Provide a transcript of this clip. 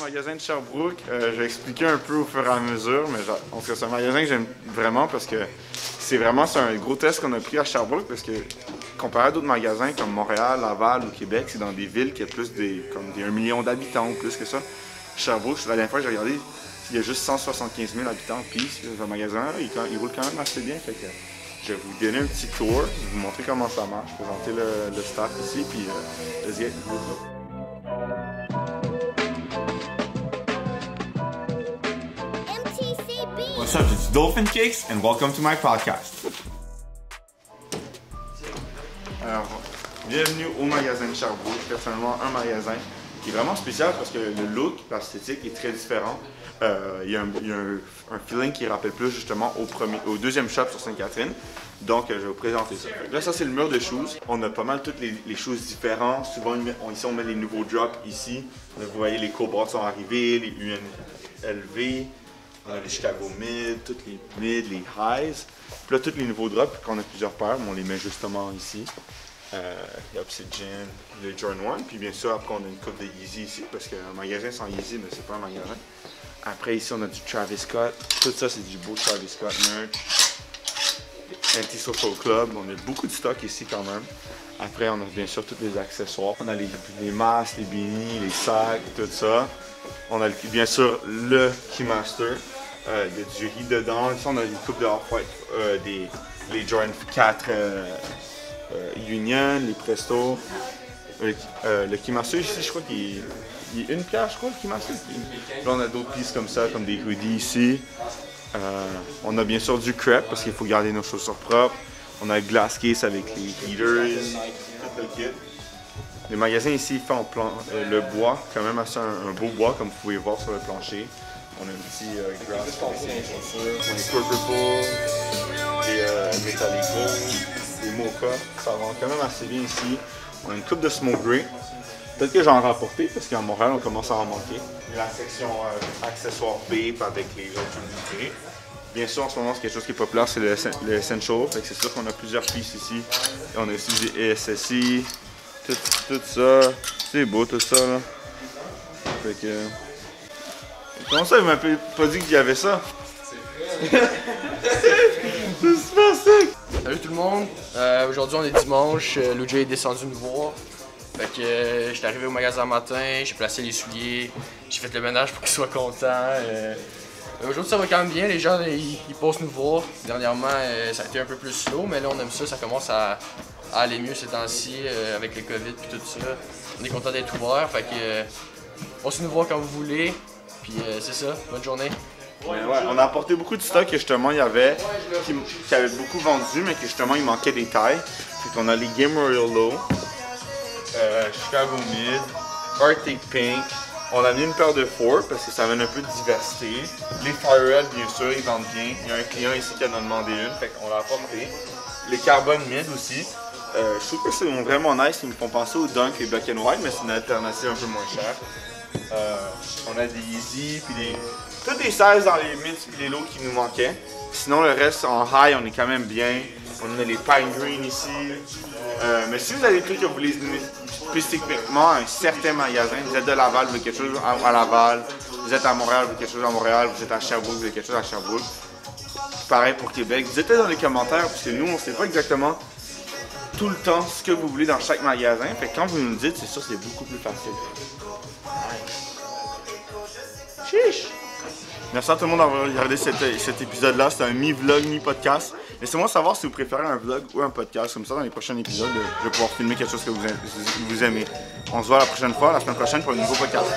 magasin de Sherbrooke. Je vais expliquer un peu au fur et à mesure, mais en tout cas, c'est un magasin que j'aime vraiment parce que c'est un gros test qu'on a pris à Sherbrooke parce que comparé à d'autres magasins comme Montréal, Laval ou Québec, c'est dans des villes qui ont plus comme des 1 million d'habitants ou plus que ça. Sherbrooke, la dernière fois que j'ai regardé, il y a juste 175 000 habitants, puis ce magasin-là, il roule quand même assez bien. Fait que je vais vous donner un petit tour, vous montrer comment ça marche, présenter le staff ici, puis let's get it. What's up, it's Dolphin Cakes and welcome to my podcast. Alors, bienvenue au magasin de Sherbrooke, personnellement un magasin qui est vraiment spécial parce que le look, l'esthétique est très différent. Il y a un feeling qui rappelle plus justement au deuxième shop sur Sainte-Catherine. Donc je vais vous présenter ça. Là, ça c'est le mur de shoes. On a pas mal toutes les choses différentes. Souvent ici on met les nouveaux drops ici. Vous voyez les Cobras sont arrivés, les UNLV. On a les Chicago Mid, toutes les Mid, les Highs. Puis là, tous les nouveaux drops, qu'on a plusieurs paires, on les met justement ici. Il y a Obsidian, le Jordan 1. Puis bien sûr, après, on a une coupe de Yeezy ici, parce qu'un magasin sans Yeezy, mais c'est pas un magasin. Après, ici, on a du Travis Scott. Tout ça, c'est du beau Travis Scott merch. Anti-Social Club. On a beaucoup de stock ici quand même. Après, on a bien sûr tous les accessoires. On a les masques, les beanies, les sacs, tout ça. On a bien sûr le Keymaster. Il y a du riz dedans. Ici, on a une coupe de Off-White, les Jordan 4 Union, les Presto. Le Keymaster ici, je crois qu'il est une pièce, je crois, le Keymaster. Là, on a d'autres pièces comme ça, comme des hoodies ici. On a bien sûr du crepe parce qu'il faut garder nos chaussures propres. On a le glass case avec les heaters, tout le kit. Les magasins ici font le bois, quand même assez un beau bois comme vous pouvez voir sur le plancher. On a un petit grass case, les chaussures, on a des Purple, des Metallico, des Mocha. Ça va quand même assez bien ici. On a une coupe de Smoke Grey. Peut-être que j'en ai rapporté parce qu'à Montréal on commence à en manquer. La section accessoires Bape avec les autres unités. Bien sûr, en ce moment, c'est quelque chose qui est populaire, c'est le Essential. C'est sûr qu'on a plusieurs pièces ici. Et on a aussi des SSI, tout ça. C'est beau tout ça là. Fait que... Comment ça, il m'a pas dit qu'il y avait ça? C'est vrai! C'est super sick! Salut tout le monde! Aujourd'hui on est dimanche, Luigi est descendu nous voir. Fait que j'étais arrivé au magasin matin, j'ai placé les souliers, j'ai fait le ménage pour qu'ils soient contents. Aujourd'hui ça va quand même bien, les gens ils passent nous voir. Dernièrement ça a été un peu plus slow, mais là on aime ça, ça commence à aller mieux ces temps-ci avec le COVID et tout ça. On est content d'être ouvert, fait que passez nous voir quand vous voulez. Puis c'est ça, bonne journée. Ouais, on a apporté beaucoup de stock que justement il y avait qui avait beaucoup vendu, mais que justement il manquait des tailles. Fait qu'on a les Game Royal Low, Chicago Mid, Arctic Pink. On a mis une paire de four parce que ça amène un peu de diversité. Les Firehead, bien sûr, ils vendent bien. Il y a un client ici qui en a demandé une, fait qu'on l'a apporté. Les Carbon Mid aussi. Je trouve que c'est vraiment nice, ils me font penser aux Dunk et Black and White, mais c'est une alternative un peu moins chère. On a des Yeezy, puis tous des 16 dans les mids et les lows qui nous manquaient. Sinon, le reste en high, on est quand même bien. On a les Pine Green ici. Mais si vous avez des trucs que vous voulez spécifiquement à un certain magasin, vous êtes de Laval, vous voulez quelque chose à Laval, vous êtes à Montréal, vous voulez quelque chose à Montréal, vous êtes à Sherbrooke, vous voulez quelque chose à Sherbrooke. Pareil pour Québec. Dites-le dans les commentaires, parce que nous, on ne sait pas exactement tout le temps ce que vous voulez dans chaque magasin. Fait que quand vous nous le dites, c'est sûr que c'est beaucoup plus facile. Chiche! Merci à tout le monde d'avoir regardé cet épisode-là. C'était un mi-vlog, mi-podcast. Laissez-moi savoir si vous préférez un vlog ou un podcast. Comme ça, dans les prochains épisodes, je vais pouvoir filmer quelque chose que vous aimez. On se voit la prochaine fois, la semaine prochaine, pour un nouveau podcast.